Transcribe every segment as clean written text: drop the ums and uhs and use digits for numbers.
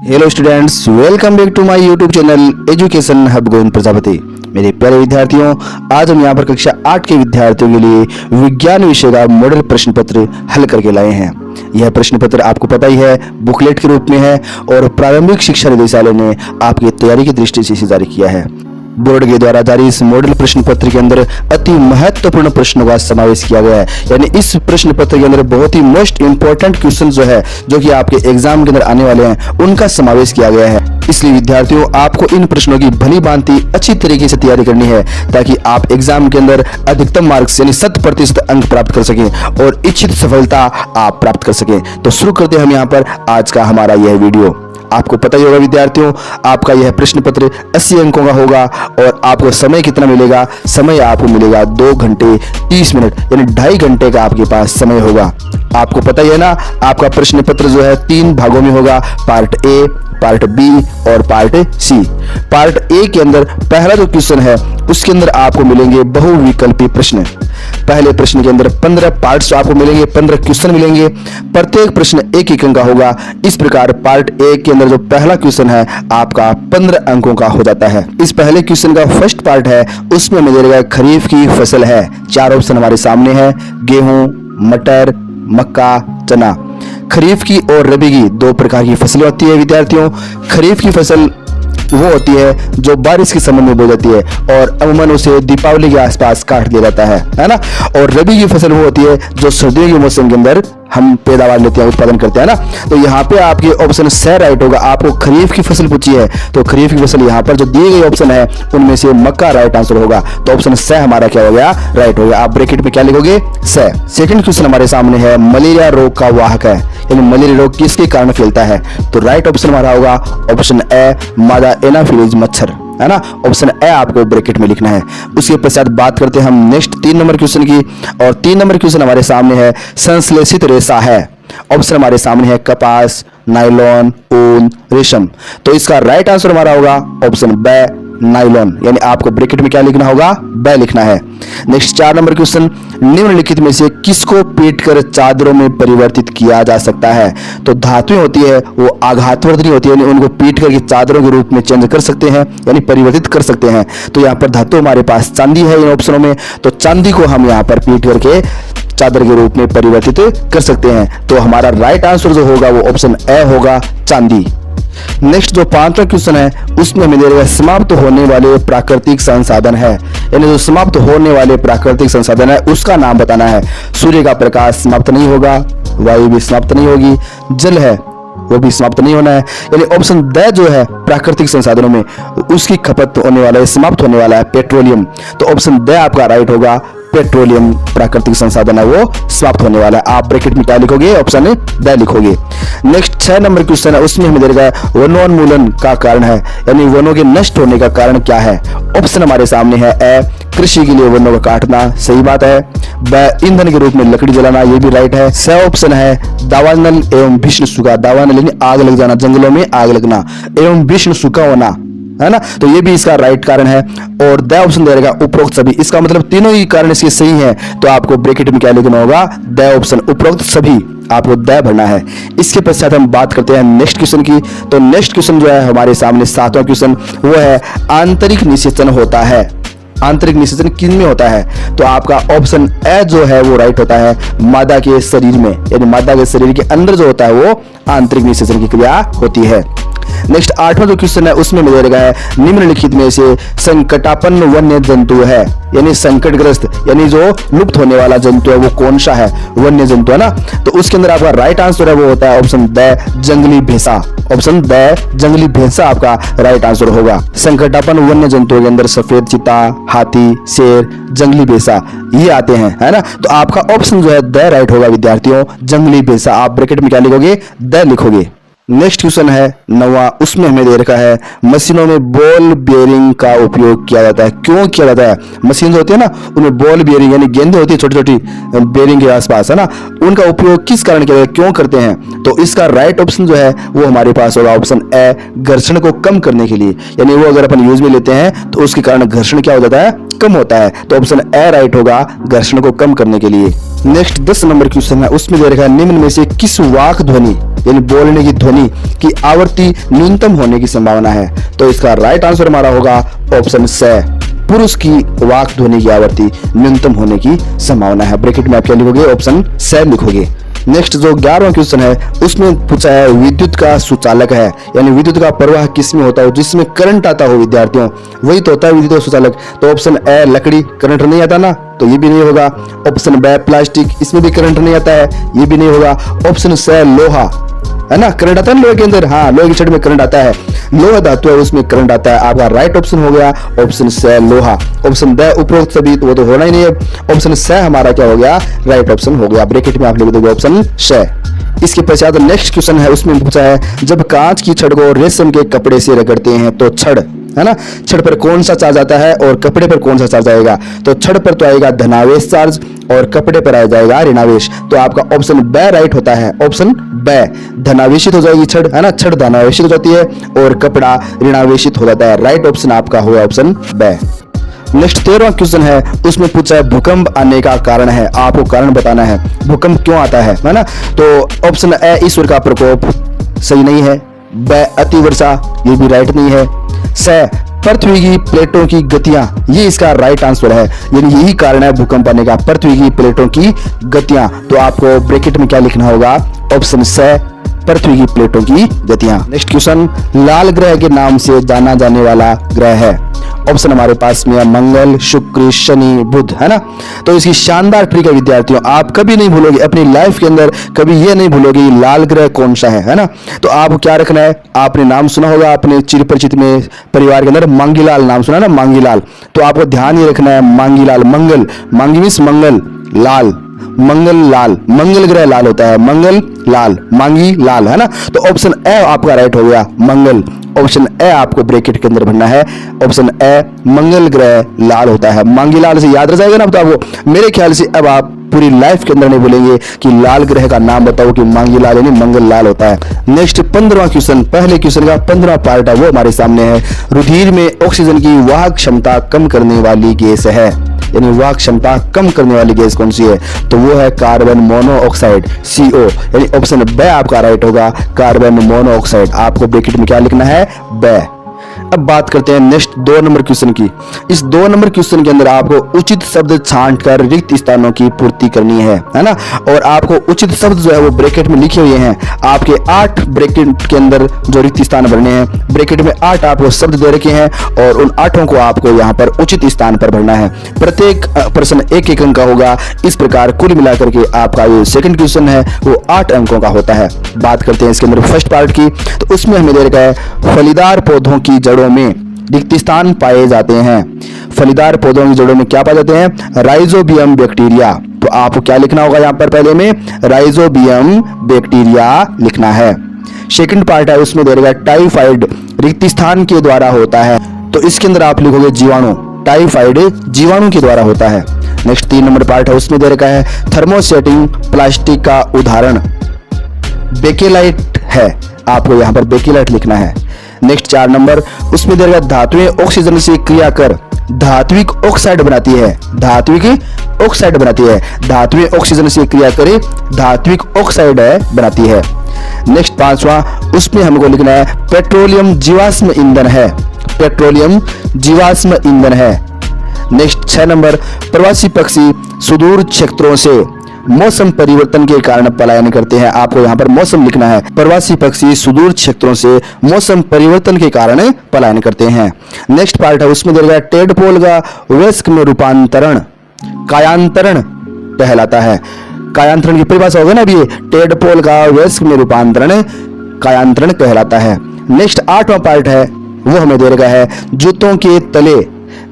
Hello students, welcome back to my YouTube channel education hub Govind Prajapati. मेरे प्यारे विद्यार्थियों, आज हम यहाँ पर कक्षा 8 के विद्यार्थियों के लिए विज्ञान विषय का मॉडल प्रश्न पत्र हल करके लाए हैं। यह प्रश्न पत्र आपको पता ही है, बुकलेट के रूप में है और प्रारंभिक शिक्षा निदेशालय ने आपकी तैयारी की दृष्टि से इसे जारी किया है। बोर्ड के द्वारा जारी इस मॉडल प्रश्न पत्र के अंदर अति महत्वपूर्ण प्रश्नों का समावेश किया गया है। यानी इस प्रश्न पत्र के अंदर बहुत ही मोस्ट इंपॉर्टेंट क्वेश्चन जो है, जो कि आपके एग्जाम के अंदर आने वाले हैं, उनका समावेश किया गया है। इसलिए विद्यार्थियों, आपको इन प्रश्नों की भली भांति अच्छी तरीके से तैयारी करनी है ताकि आप एग्जाम के अंदर अधिकतम मार्क्स यानी 100% अंक प्राप्त कर सकें और इच्छित सफलता आप प्राप्त कर सकें। तो शुरू करते हैं हम यहाँ पर आज का हमारा यह वीडियो। आपको पता ही होगा विद्यार्थियों, आपका यह प्रश्न पत्र 80 अंकों का होगा और आपको समय कितना मिलेगा? समय आपको मिलेगा 2 घंटे 30 मिनट यानी 2.5 घंटे का आपके पास समय होगा। आपको पता ही है ना, आपका प्रश्न पत्र जो है 3 भागों में होगा, पार्ट ए, पार्ट बी और पार्ट सी। पार्ट ए के अंदर पहला जो क्वेश्चन है उसके अंदर आपको मिलेंगे बहुविकल्पी प्रश्न। पहले प्रश्न के अंदर 15 पार्ट्स आपको मिलेंगे, 15 क्वेश्चन मिलेंगे, प्रत्येक प्रश्न 1 अंक का होगा। इस प्रकार पार्ट ए के अंदर जो पहला क्वेश्चन है आपका 15 अंकों का हो जाता है। इस पहले क्वेश्चन का फर्स्ट पार्ट है, उसमें मिलेगा खरीफ की फसल है। 4 ऑप्शन हमारे सामने है, गेहूं, मटर, मक्का, चना। खरीफ की और रबी की 2 प्रकार की फसलें होती है विद्यार्थियों। खरीफ की फसल वो होती है जो बारिश के समय में बो जाती है और अमूमन उसे दीपावली के आसपास काट दिया जाता है ना। और रबी की फसल वो होती है जो सर्दियों के मौसम के अंदर हम पैदावार लेते हैं, उत्पादन करते हैं ना। तो यहाँ पे आपके ऑप्शन स राइट होगा। आपको खरीफ की फसल पूछी है तो खरीफ की फसल यहाँ पर जो दिए गए ऑप्शन है उनमें से मक्का राइट आंसर होगा। तो ऑप्शन स हमारा क्या हो गया? राइट हो गया। आप ब्रैकेट में क्या लिखोगे? स। सेकंड क्वेश्चन हमारे सामने है, मलेरिया रोग का वाहक है, यानी मलेरिया रोग किसके कारण फैलता है? तो राइट ऑप्शन हमारा होगा ऑप्शन ए, मादा एनाफिलीज मच्छर, है ना। ऑप्शन ए आपको ब्रैकेट में लिखना है। उसके पश्चात बात करते हैं हम नेक्स्ट 3 नंबर क्वेश्चन की, और 3 नंबर क्वेश्चन हमारे सामने है, संश्लेषित रेशा है। ऑप्शन हमारे सामने है कपास, नायलॉन, ऊन, रेशम। तो इसका राइट आंसर हमारा होगा ऑप्शन बी, नायलॉन। यानी आपको ब्रैकेट में क्या लिखना होगा? बी लिखना है। नेक्स्ट 4 नंबर क्वेश्चन, निम्नलिखित में से किसको पीटकर चादरों में परिवर्तित किया जा सकता है? तो धातुएं होती है वो आघातवर्धनी होती है, यानी उनको पीट करके चादरों के रूप में चेंज कर सकते हैं यानी परिवर्तित कर सकते हैं। तो यहाँ पर धातु हमारे पास चांदी है इन ऑप्शनों में, तो चांदी को हम यहाँ पर पीट करके चादर के रूप में परिवर्तित कर सकते हैं। तो हमारा राइट आंसर जो होगा वो ऑप्शन ए होगा, चांदी। नेक्स्ट जो 5वां क्वेश्चन है उसमें हमें दे रहा है, समाप्त होने वाले प्राकृतिक संसाधन है, यानी जो समाप्त होने वाले प्राकृतिक संसाधन है उसका नाम बताना है। सूर्य का प्रकाश समाप्त नहीं होगा, वायु भी समाप्त नहीं होगी, जल है वो भी समाप्त नहीं होना है। यानी ऑप्शन द जो है प्राकृतिक संसाधनों में उसकी खपत होने वाला है, समाप्त होने वाला है पेट्रोलियम। तो ऑप्शन द आपका राइट होगा, पेट्रोलियम प्राकृतिक संसाधन है वो समाप्त होने वाला है। आप ब्रैकेट में क्या लिखोगे? ऑप्शन द लिखोगे। नेक्स्ट 6 नंबर क्वेश्चन है, उसमें हमें देगा वनोन्मूलन का कारण है, यानी वनों के नष्ट होने का कारण क्या है? ऑप्शन हमारे सामने है ए, कृषि के लिए वनों का काटना, सही बात है। ब, ईंधन के रूप में लकड़ी जलाना, ये भी राइट है। स ऑप्शन है दावानल एवं भीषण सूखा, दावानल यानी आग लग जाना, जंगलों में आग लगना, एवं भीषण सूखा होना, है ना। तो ये भी इसका राइट कारण है। और द ऑप्शन दे रहेगा उपरोक्त सभी, इसका मतलब तीनों ही कारण इसके सही हैं। तो आपको ब्रैकेट में क्या लिखना होगा? द ऑप्शन, उपरोक्त सभी, आपको द भरना है। इसके पश्चात हम बात करते हैं नेक्स्ट क्वेश्चन की। तो नेक्स्ट क्वेश्चन जो है हमारे सामने 7वां क्वेश्चन वो है, आंतरिक निषेचन होता है। आंतरिक निषेचन किन में होता है? तो आपका ऑप्शन ए जो है वो राइट होता है, मादा के शरीर में, यानी मादा के शरीर के अंदर जो होता है वो आंतरिक निषेचन की क्रिया होती है। नेक्स्ट 8वां जो क्वेश्चन है उसमें मिल रहा है, निम्नलिखित में से संकटापन्न वन्य जंतु है, यानी संकटग्रस्त यानी जो लुप्त होने वाला जंतु है वो कौन सा है? वन्य जंतु, है ना। तो उसके अंदर आपका राइट आंसर है वो होता है ऑप्शन द, जंगली भैंसा। ऑप्शन द, जंगली भैंसा आपका राइट आंसर होगा। संकटापन्न वन्य जंतुओं के अंदर सफेद चीता, हाथी, शेर, जंगली भैंसा ये आते हैं, है ना। तो आपका ऑप्शन जो है द राइट होगा विद्यार्थियों, जंगली भैंसा। आप ब्रैकेट में क्या लिखोगे? द लिखोगे। नेक्स्ट क्वेश्चन है 9वां, उसमें हमें दे रखा है, मशीनों में बॉल बेयरिंग का उपयोग किया जाता है। क्यों किया जाता है? मशीन जो होती है ना उनमें बॉल बेयरिंग यानी गेंदें होती है छोटी छोटी बेयरिंग के आसपास, है ना, उनका उपयोग किस कारण किया जाता है, क्यों करते हैं? तो इसका राइट ऑप्शन जो है वो हमारे पास होगा ऑप्शन ए, घर्षण को कम करने के लिए, यानी वो अगर अपन यूज में लेते हैं तो उसके कारण घर्षण क्या हो जाता है? कम होता है। तो ऑप्शन ए राइट होगा, घर्षण को कम करने के लिए। नेक्स्ट 10 नंबर क्वेश्चन है, उसमें दे रखा है निम्न में से किस वाक ध्वनि यानी बोलने की ध्वनि की आवृत्ति न्यूनतम होने की संभावना है। तो इसका राइट आंसर हमारा होगा ऑप्शन स, पुरुष की वाक ध्वनि की आवृत्ति न्यूनतम होने की संभावना है। ब्रैकेट में आप क्या लिखोगे, ऑप्शन स लिखोगे। नेक्स्ट जो 11वां क्वेश्चन है उसमें पूछा है विद्युत का सुचालक है, यानी विद्युत का प्रवाह किसमें होता है, जिसमें करंट आता हो विद्यार्थियों, वही तो होता है विद्युत का सुचालक। तो ऑप्शन ए लकड़ी, करंट नहीं आता ना, तो ये भी नहीं होगा। ऑप्शन बी प्लास्टिक, इसमें भी करंट नहीं आता है, ये भी नहीं होगा। ऑप्शन सी लोहा, है ना, करंट आता है लोहे के अंदर, हाँ लोहे की छड़ में करंट आता है, लोहा धातु है उसमें करंट आता है। आपका राइट ऑप्शन हो गया ऑप्शन सी लोहा। ऑप्शन डी उपरोक्त सभी, तो वो तो होना ही नहीं है। ऑप्शन सी हमारा क्या हो गया, राइट ऑप्शन हो गया। ब्रैकेट में आप लिख दोगे ऑप्शन सी। इसके पश्चात नेक्स्ट क्वेश्चन है, उसमें पूछा है जब कांच की छड़ को रेशम के कपड़े से रगड़ते हैं तो छड़, है ना, छड़ पर कौन सा चार्ज आता है और कपड़े पर कौन सा चार्ज आएगा। तो छड़ पर तो आएगा धनावेश चार्ज और कपड़े पर आ जाएगा ऋणावेश। तो आपका ऑप्शन बी राइट होता है, ऑप्शन बी, धनावेशित हो जाएगी छड़, है ना, छड़ धनावेशित हो जाती है और कपड़ा ऋणावेशित हो जाता है। राइट ऑप्शन आपका होगा ऑप्शन बी। नेक्स्ट 13वां क्वेश्चन है, उसमें पूछा है भूकंप आने का कारण है, आपको कारण बताना है, भूकंप क्यों आता है ना। तो ऑप्शन ए ईश्वर का प्रकोप, सही नहीं है। बी अतिवर्षा, ये भी राइट नहीं है। सी पृथ्वी की प्लेटों की गतियां, ये इसका राइट आंसर है, यानी यही कारण है भूकंप आने का, पृथ्वी की प्लेटों की गतियां। तो आपको ब्रैकेट में क्या लिखना होगा, ऑप्शन सी पृथ्वी की प्लेटों की गतियां। नेक्स्ट क्वेश्चन, लाल ग्रह के नाम से जाना जाने वाला ग्रह है। ऑप्शन हमारे पास में है मंगल, शुक्र, शनि, बुध, है ना। तो इसकी शानदार ट्रिक है विद्यार्थियों, आप कभी नहीं भूलोगे अपनी लाइफ के अंदर, कभी ये नहीं भूलोगे लाल ग्रह कौन सा है ना। तो आपको क्या रखना है, आपने नाम सुना होगा अपने चिर परिचित में परिवार के अंदर मांगीलाल नाम सुना ना, मांगीलाल। तो आपको ध्यान ये रखना है मांगीलाल, मंगल, मांगी मीन्स मंगल, लाल, मंगल लाल, मंगल ग्रह लाल होता है, मंगल लाल, मांगी लाल, है ना। तो ऑप्शन ए आपका राइट हो गया, मंगल। ऑप्शन ए आपको ब्रैकेट के अंदर भरना है, ऑप्शन ए मंगल ग्रह लाल होता है। मांगी लाल से याद रह जाएगा ना, तो आपको मेरे ख्याल से अब आप पूरी लाइफ के अंदर नहीं बोलेंगे कि लाल ग्रह का नाम बताओ कि मांगी लाल यानी मंगल लाल होता है। नेक्स्ट 15वां क्वेश्चन, पहले क्वेश्चन का 15वां पार्ट है वो हमारे सामने है। रुधिर में ऑक्सीजन की वाहक क्षमता कम करने वाली गैस है, यानी वाहक क्षमता कम करने वाली गैस कौन सी है। तो वो है कार्बन मोनोऑक्साइड, CO, यानी ऑप्शन बी आपका राइट होगा, कार्बन मोनोऑक्साइड। आपको ब्रैकेट में क्या लिखना है, बी। अब बात करते हैं नेक्स्ट 2 नंबर क्वेश्चन की। इस 2 नंबर क्वेश्चन के अंदर आपको उचित शब्द छांटकर रिक्त स्थानों की पूर्ति करनी है ना। और आपको उचित शब्द जो है वो ब्रैकेट में लिखे हुए हैं। आपके 8 ब्रैकेट के अंदर जो रिक्त स्थान भरने हैं, ब्रैकेट में 8 आपको शब्द दे रखे हैं और उन 8 को आपको यहाँ पर उचित स्थान पर भरना है। प्रत्येक प्रश्न 1-1 अंक का होगा। इस प्रकार कुल मिलाकर के आपका ये सेकंड क्वेश्चन है वो 8 अंकों का होता है। बात करते हैं इसके अंदर फर्स्ट पार्ट की, तो उसमें हमें दे रखा है फलीदार पौधों की जड़ों में रिक्त स्थान पाए जाते हैं। फलीदार पौधों की जड़ों में क्या पाए जाते हैं, राइजोबियम बैक्टीरिया। तो आपको क्या लिखना होगा यहाँ पर, पहले में राइजोबियम बैक्टीरिया लिखना है। सेकंड पार्ट है उसमें दे रखा है टाइफाइड रिक्त स्थान के द्वारा होता है। तो इसके अंदर आप लिखोगे जीवाणु, टाइफाइड जीवाणु के द्वारा होता है। नेक्स्ट 3 नंबर पार्ट है उसमें दे रखा है थर्मोसेटिंग प्लास्टिक का उदाहरण बेकेलाइट है। आपको यहाँ पर बेकेलाइट लिखना है। नेक्स्ट 4 नंबर उसमें दे रखा है धातुएं ऑक्सीजन से क्रिया कर धात्विक ऑक्साइड बनाती है, धात्विक ऑक्साइड बनाती है। धातुएं ऑक्सीजन से क्रिया करे धात्विक ऑक्साइड बनाती है। नेक्स्ट 5वां उसमें हमको लिखना है पेट्रोलियम जीवाश्म ईंधन है, पेट्रोलियम जीवाश्म ईंधन है। नेक्स्ट 6 नंबर प्रवासी पक्षी सुदूर क्षेत्रों से मौसम परिवर्तन के कारण पलायन करते हैं। आपको यहाँ पर मौसम लिखना है, प्रवासी पक्षी सुदूर क्षेत्रों से मौसम परिवर्तन के कारण पलायन करते हैं। नेक्स्ट पार्ट है उसमें दे रखा है टेडपोल का वयस्क में रूपांतरण कायांतरण कहलाता है। कायांतरण की परिभाषा होगी ना अभी, टेडपोल का वयस्क में रूपांतरण कायांतरण कहलाता है। नेक्स्ट 8वां पार्ट है वो हमें दे रखा है जूतों के तले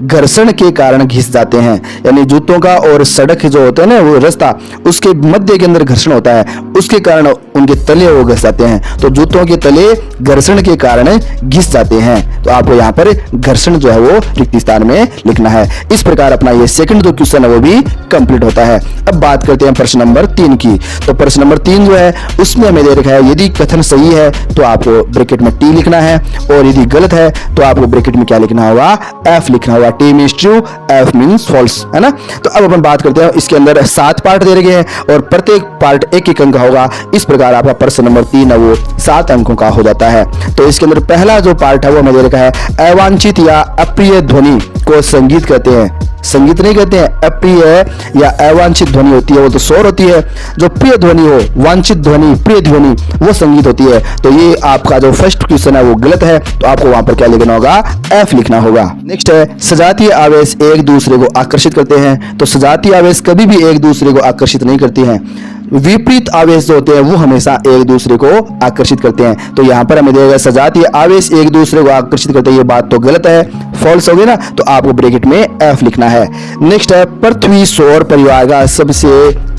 घर्षण के कारण घिस जाते हैं, यानी जूतों का और सड़क जो होता है ना वो रास्ता, उसके मध्य के अंदर घर्षण होता है, उसके कारण उनके तले वो घिस जाते हैं। तो जूतों के तले घर्षण के कारण घिस जाते हैं। तो आपको यहाँ पर घर्षण जो है वो रिक्त स्थान में लिखना है। इस प्रकार अपना ये सेकंड जो क्वेश्चन है वो भी कंप्लीट होता है। अब बात करते हैं प्रश्न नंबर 3 की। तो प्रश्न नंबर 3 जो है उसमें हमें दे रखा है यदि कथन सही है तो आपको ब्रैकेट में T लिखना है और यदि गलत है तो आपको ब्रैकेट में क्या लिखना होगा, F लिखना लिखना होगा। T means true, F means false, है ना। तो अब अपन बात करते हैं, इसके अंदर 7 पार्ट दे रखे हैं और प्रत्येक पार्ट एक एक अंक का होगा। इस प्रकार आपका प्रश्न नंबर 3 है वो 7 अंकों का हो जाता है। तो इसके अंदर पहला जो पार्ट है वो हमें दे रखा है, अवांछित या अप्रिय ध्वनि को संगीत कहते हैं। संगीत नहीं कहते हैं, अप्रिय या अवांछित ध्वनि होती है वो तो शोर होती है, जो प्रिय ध्वनि हो, वांछित ध्वनि, प्रिय ध्वनि वो संगीत होती है। तो ये आपका जो फर्स्ट क्वेश्चन है वो गलत है, तो आपको वहां पर क्या लिखना होगा, F लिखना होगा। नेक्स्ट है, सजातीय आवेश एक दूसरे को आकर्षित करते हैं। तो सजातीय आवेश कभी भी एक दूसरे को आकर्षित नहीं करती हैं, विपरीत आवेश जो होते हैं वो हमेशा एक दूसरे को आकर्षित करते हैं। तो यहाँ पर हमें देगा सजातीय आवेश एक दूसरे को आकर्षित करते हैं, ये बात तो गलत है, फॉल्स होगी ना, तो आपको ब्रैकेट में F लिखना है। नेक्स्ट है, पृथ्वी सौर परिवार का सबसे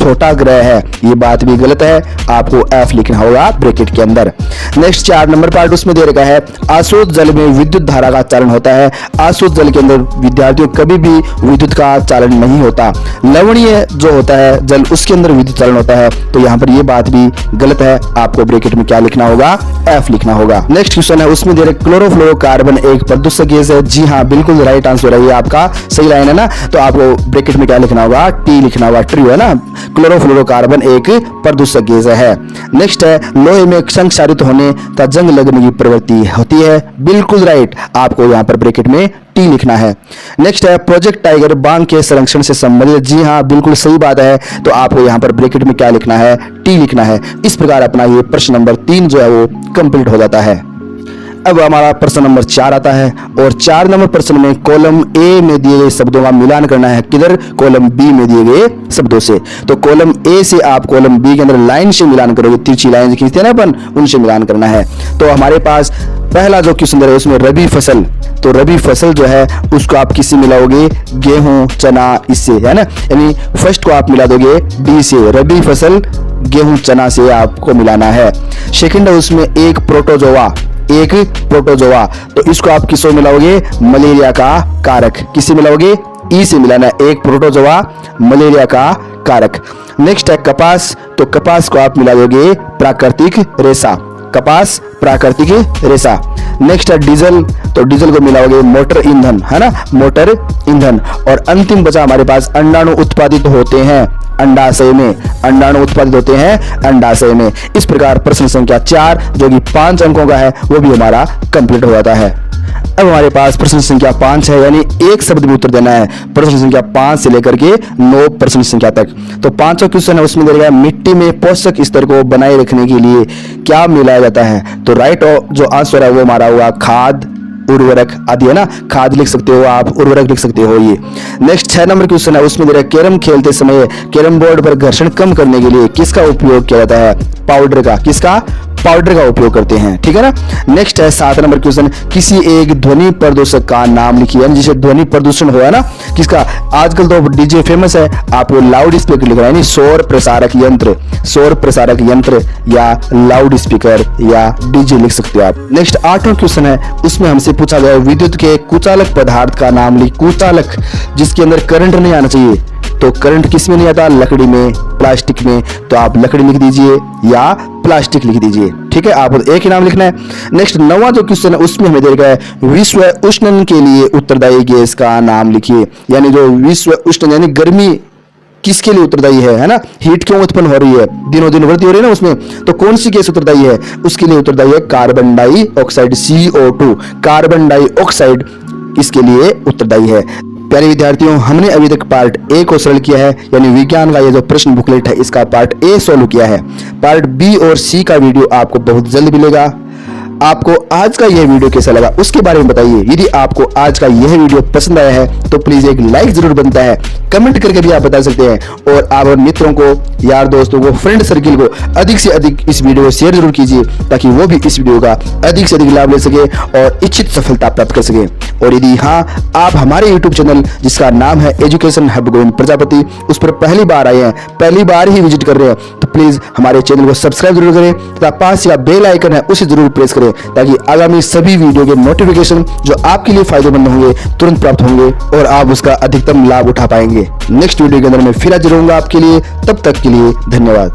छोटा ग्रह है, ये बात भी गलत है, आपको F लिखना होगा ब्रैकेट के अंदर। नेक्स्ट 4 नंबर पार्ट उसमें दे रखा है, आशुद्ध जल में विद्युत धारा का चालन होता है। आशुद्ध जल के अंदर विद्यार्थियों कभी भी विद्युत का चालन नहीं होता। लवणीय जो होता है जल, उसके अंदर विद्युत चालन होता है। तो यहाँ पर ये बात भी गलत है, आपको ब्रैकेट में क्या लिखना होगा, F लिखना होगा। नेक्स्ट क्वेश्चन है, उसमें दे रहे क्लोरोफ्लोरोकार्बन एक प्रदूषक गैस है। जी हाँ, बिल्कुल राइट आंसर है, ये आपका सही लाइन है ना। तो आपको ब्रैकेट में क्या लिखना होगा, T लिखना होगा, ट्रू है ना। क्लोरोफ्लोरोकार्बन एक प्रदूषक गैस है। नेक्स्ट है, लोहे में संक्षारित होने तथा जंग लगने की प्रवृत्ति होती है। बिल्कुल राइट, आपको यहाँ पर ब्रैकेट में T लिखना है। नेक्स्ट है, प्रोजेक्ट टाइगर बांग के संरक्षण से संबंधित। जी हाँ, बिल्कुल सही बात है, तो आपको यहाँ पर ब्रैकेट में क्या लिखना है, T लिखना है। इस प्रकार अपना ये प्रश्न नंबर 3 जो है वो कंप्लीट हो जाता है। अब हमारा प्रश्न नंबर 4 आता है और 4 नंबर प्रश्न में कॉलम A में दिए गए शब्दों का मिलान करना है। किधर, कॉलम B में दिए गए शब्दों से। तो कॉलम A से आप कॉलम B के अंदर लाइन से मिलान करोगे, तिरछी लाइन खींचते हैं ना अपन, उनसे मिलान करना है। तो हमारे पास पहला जो क्वेश्चन दे रहा है उसमें रबी फसल, तो रबी फसल जो है उसको आप किससे मिलाओगे, गेहूं, चना, इससे, है ना। यानी फर्स्ट को आप मिला दोगे D से, रबी फसल गेहूं चना से आपको मिलाना है। सेकंड है उसमें एक प्रोटोजोआ, एक प्रोटोजोआ, तो इसको आप किससे मिलाओगे, मलेरिया का कारक, किससे मिलाओगे, E से मिलाना है, एक प्रोटोजोआ मलेरिया का कारक। नेक्स्ट है कपास, तो कपास को आप मिला दोगे प्राकृतिक रेशा, कपास प्राकृतिक रेशा। नेक्स्ट है डीजल, तो डीजल को मिलाओगे मोटर ईंधन, है ना, मोटर ईंधन। और अंतिम बचा हमारे पास अंडाणु उत्पादित होते हैं अंडाशय में, अंडाणु उत्पादित होते हैं अंडाशय में। इस प्रकार प्रश्न संख्या 4 जो कि 5 अंकों का है वो भी हमारा कंप्लीट हो जाता है। अब हमारे पास प्रश्न संख्या 5 है, यानी एक शब्द में उत्तर देना है, प्रश्न संख्या 5 से लेकर के 9 प्रश्न संख्या तक। तो 5वां क्वेश्चन है उसमें देगा मिट्टी में पोषक स्तर को बनाए रखने के लिए क्या मिलाया जाता है। तो राइट जो आंसर है वो हमारा हुआ खाद, उर्वरक आदि, है ना, खाद लिख सकते हो आप, उर्वरक लिख सकते हो ये। नेक्स्ट 6 नंबर क्वेश्चन है उसमें दे रहा है कैरम खेलते समय कैरम बोर्ड पर घर्षण कम करने के लिए किसका उपयोग किया जाता है, पाउडर का, किसका, पाउडर का उपयोग करते हैं, ठीक है ना। नेक्स्ट है 7 नंबर क्वेश्चन, किसी एक ध्वनि प्रदूषक का नाम लिखिए, जिसे ध्वनि प्रदूषण हुआ ना, किसका, आजकल तो डीजे फेमस है, आपको लाउड स्पीकर लिखना है, शोर प्रसारक यंत्र, शोर प्रसारक यंत्र या लाउड स्पीकर या डीजे लिख सकते हो आप। नेक्स्ट 8वां क्वेश्चन है उसमें हमसे पूछा गया विद्युत के कुचालक पदार्थ का नाम लिख, कुचालक जिसके अंदर करंट नहीं आना चाहिए, तो करंट किस में नहीं आता, लकड़ी में, प्लास्टिक में, तो आप लकड़ी लिख दीजिए या प्लास्टिक लिख दीजिए, ठीक है, आपको एक ही नाम लिखना है। नेक्स्ट 9वां जो क्वेश्चन है उसमें हमें दे रखा है विश्व उष्णन के लिए उत्तरदायी गैस का नाम लिखिए, यानी जो विश्व उष्णन यानी गर्मी किसके लिए उत्तरदायी है ना, हीट क्यों उत्पन्न हो रही है, दिनों दिन बढ़ती हो रही है ना उसमें, तो कौन सी गैस उत्तरदायी है, उसके लिए उत्तरदायी है carbon dioxide, CO2, carbon dioxide इसके लिए उत्तरदायी है। प्यारे विद्यार्थियों, हमने अभी तक पार्ट A को सॉल्व किया है, यानी विज्ञान का ये जो प्रश्न बुकलेट है इसका पार्ट A सॉल्व किया है। पार्ट B और C का वीडियो आपको बहुत जल्द मिलेगा। आपको आज का यह वीडियो कैसा लगा उसके बारे में बताइए। यदि आपको आज का यह वीडियो पसंद आया है तो प्लीज एक लाइक जरूर बनता है, कमेंट करके भी आप बता सकते हैं और आप मित्रों को, यार दोस्तों को, फ्रेंड सर्किल को अधिक से अधिक इस वीडियो को शेयर जरूर कीजिए ताकि वो भी इस वीडियो का अधिक से अधिक लाभ ले सके और इच्छित सफलता प्राप्त कर सके। और यदि हाँ, आप हमारे यूट्यूब चैनल जिसका नाम है एजुकेशन हब गोविंद प्रजापति, उस पर पहली बार आए हैं, पहली बार ही विजिट कर रहे हैं, तो प्लीज हमारे चैनल को सब्सक्राइब जरूर करें तथा पास या बेल आइकन है उसे जरूर प्रेस करें ताकि आगामी सभी वीडियो के नोटिफिकेशन जो आपके लिए फायदेमंद होंगे तुरंत प्राप्त होंगे और आप उसका अधिकतम लाभ उठा पाएंगे। नेक्स्ट वीडियो के अंदर मैं फिर हाजिर रहूंगा आपके लिए, तब तक के लिए धन्यवाद।